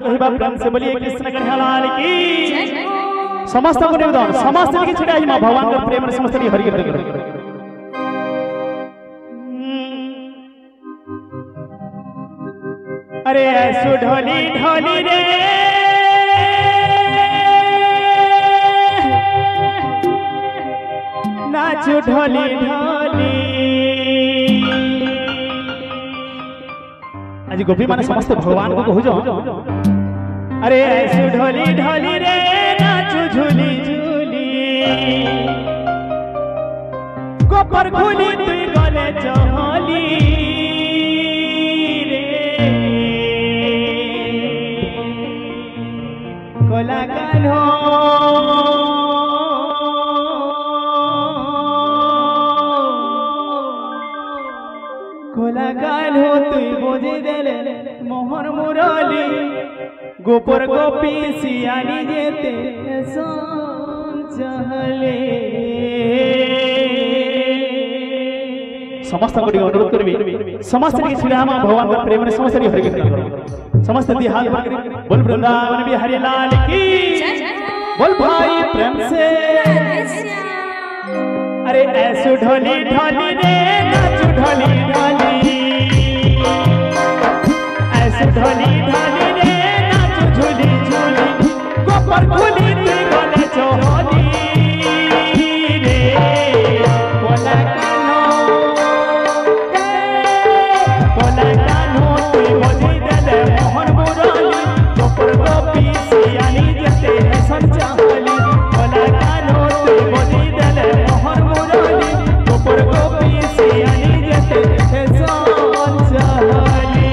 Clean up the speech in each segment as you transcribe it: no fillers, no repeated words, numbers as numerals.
कहबा प्रेम से बोलिए कृष्ण कन्हैया की समस्त को निवेदन समस्त की छड़े आज मां भगवान का प्रेम रे समस्त हरि कीर्तन करो। अरे ऐसो ढोली ढोली रे नाचो ढोली ढोली। आज गोपी माने समस्त भगवान को कहू जो अरे ऐसो ढोली ढोली रे नाचो झूली झूली गोपर खुली तुई गले चहली रे कोला कान्हो कोला कान्हो तुई बोझे देले मोहन मुरली गोपर गोपी सियानी जेते चहले। समस्त को अनुरोध करबी समस्त के छिड़ा हम भगवान का प्रेम रे समस्त हरि कीर्तन करो। समस्त दी हाथ बोल वृंदावन बिहारी लाल की बोल भाई प्रेम से। अरे ऐसो ढोली ढोली रे नाचो ढोली ढोली ऐसो ढोली ढोली रे नाचो झूली झूली गोपर खुली तुई गले चहली रे कोला कान्हो तुई बोझी देले मोहन मुरली गोपर गोपी सियानी जेते हसन चहली। कोला कान्हो तुई बोझी देले मोहन मुरली गोपर गोपी सियानी जेते हसन चहली।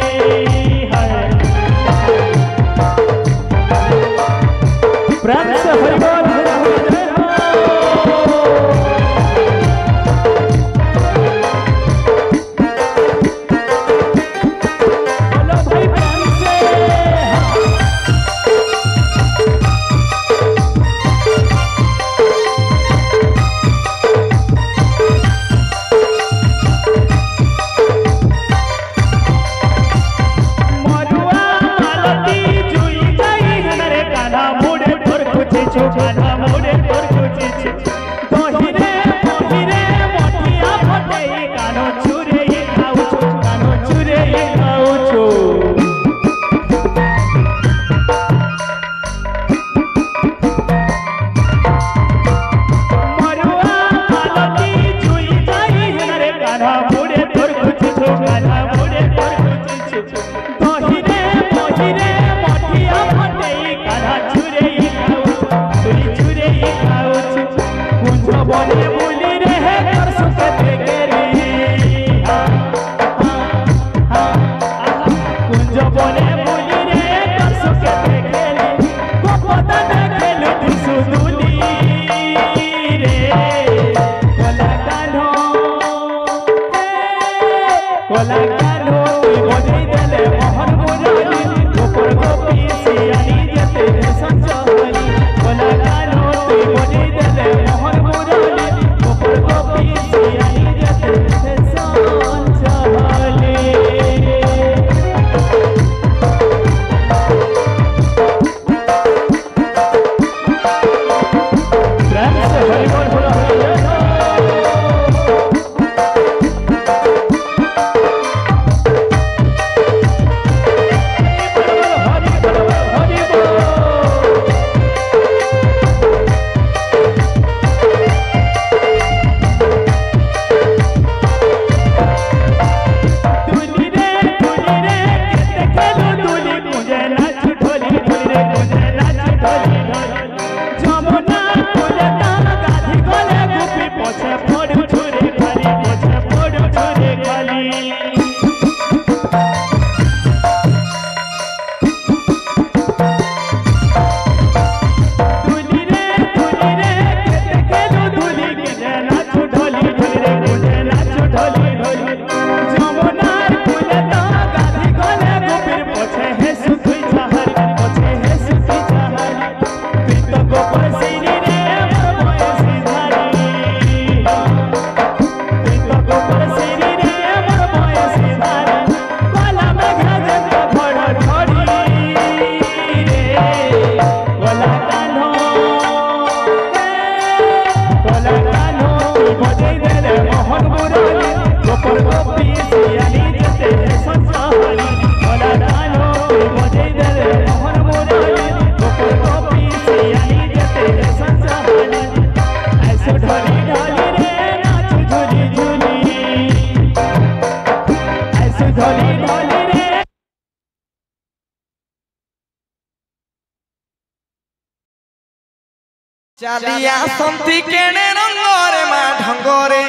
চালিয়া সন্তি কেনে রঙরে মা ঢঙ্গরে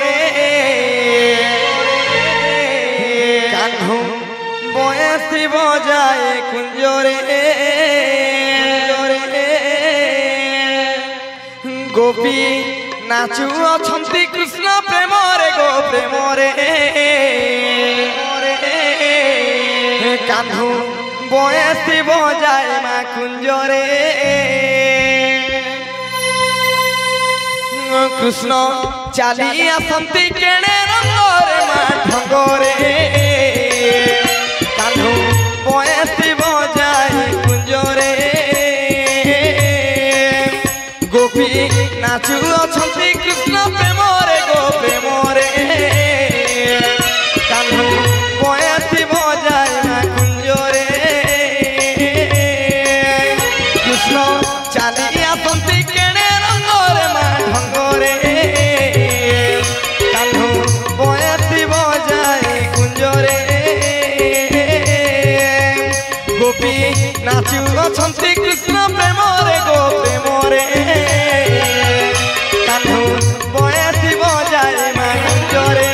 কান্ধু বয়সি বজায় কুঞ্জরে গোপী নাচু অছন্তি কৃষ্ণ প্রেমরে গো প্রেমরে কান্ধু বয়সি বজায় মা কুঞ্জরে কৃষ্ণ চালি আসন্তি কেনে রঙরে মা ঢঙ্গরে কান্ধু বয়সি বজায় কুঞ্জরে গোপী নাচু অছন্তি কৃষ্ণ প্রেমরে গো প্রেমরে কান্ধু বয়সি বজায় মা কুঞ্জরে কৃষ্ণ চালি আসন্তি কেনে রঙরে মা ঢঙ্গরে কান্ধু বয়সি বজায় কুঞ্জরে গোপী নাচু অছন্তি কৃষ্ণ প্রেমরে গো প্রেমরে কান্ধু বয়সি বজায় মা কুঞ্জরে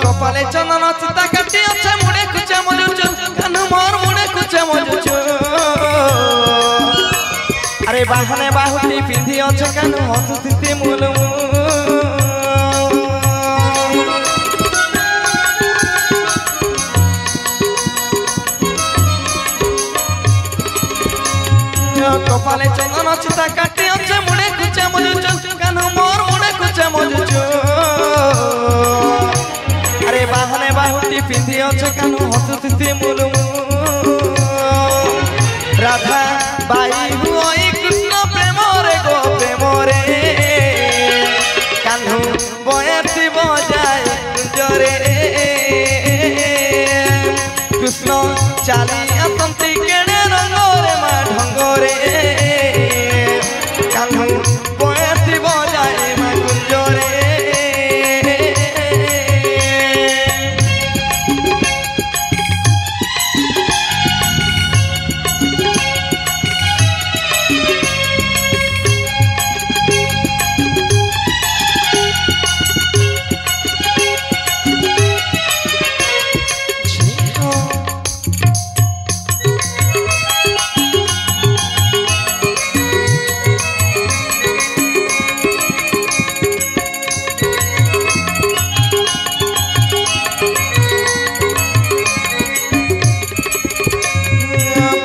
কপালে চন্দন চিতা কাটি আছে মুড়ে কুচা মজুচু কানু মোর মুড়ে কুচা মজুচু আরে বাহানে বাহুটি পিন্ধি অছ কানু হসুতি মুলু কপালে চন্দন চিতা কাটি আছে মুড়ে কুচা মজুচু কানু মোর মুড়ে কুচা মজুচু আরে বাহানে বাহুটি পিন্ধি অছ কানু হসুতি মুলু রাধা বাই হুই কৃষ্ণ প্রেমরে গো প্রেমরে কানু বয়সি বজায় কুঞ্জরে কৃষ্ণ চালি আসন্তি কেনে রঙরে মা ঢঙ্গরে কানু বয়সি বজায় মা কুঞ্জরে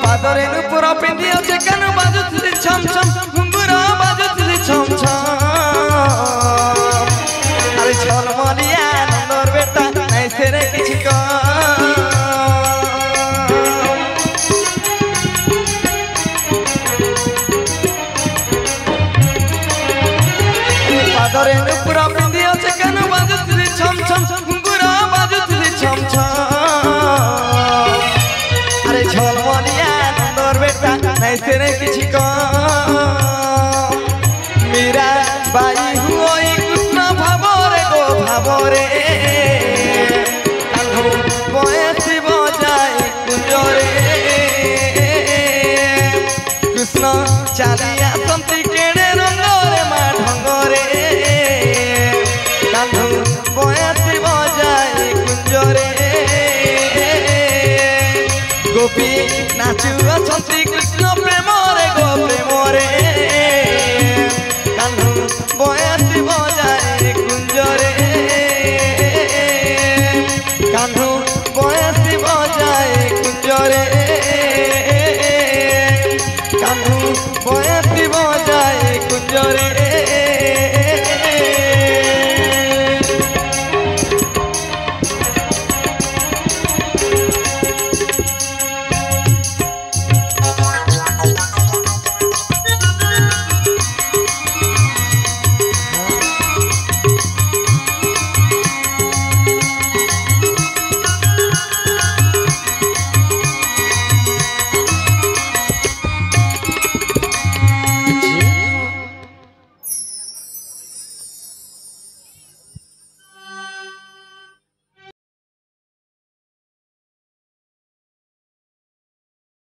পাদরে নুপুর পিন্ধি আছে কানু বাজুতি ছম ছম ঘুঙ্গুর বাজুতি ছম ছম আরে ঝলমলিয়া নন্দর বেটা নাই সেরে কিছু পাদরে নুপুর পিন্ধি আছে কানু বাজুতি ছম ছম ঘুঙ্গুর বাজুতি ছম ছম আরে ঝলমলিয়া নন্দর বেটা নাই সেরে কিছু মীরা বাই হুই কৃষ্ণ ভাবরে গো ভাবরে কান্ধু বয়সি বজায় কুঞ্জরে কৃষ্ণ চালি আসন্তি কেনে রঙরে মা ঢঙ্গরে কান্ধু বয়সি বজায় কুঞ্জরে গোপী নাচু অছন্তি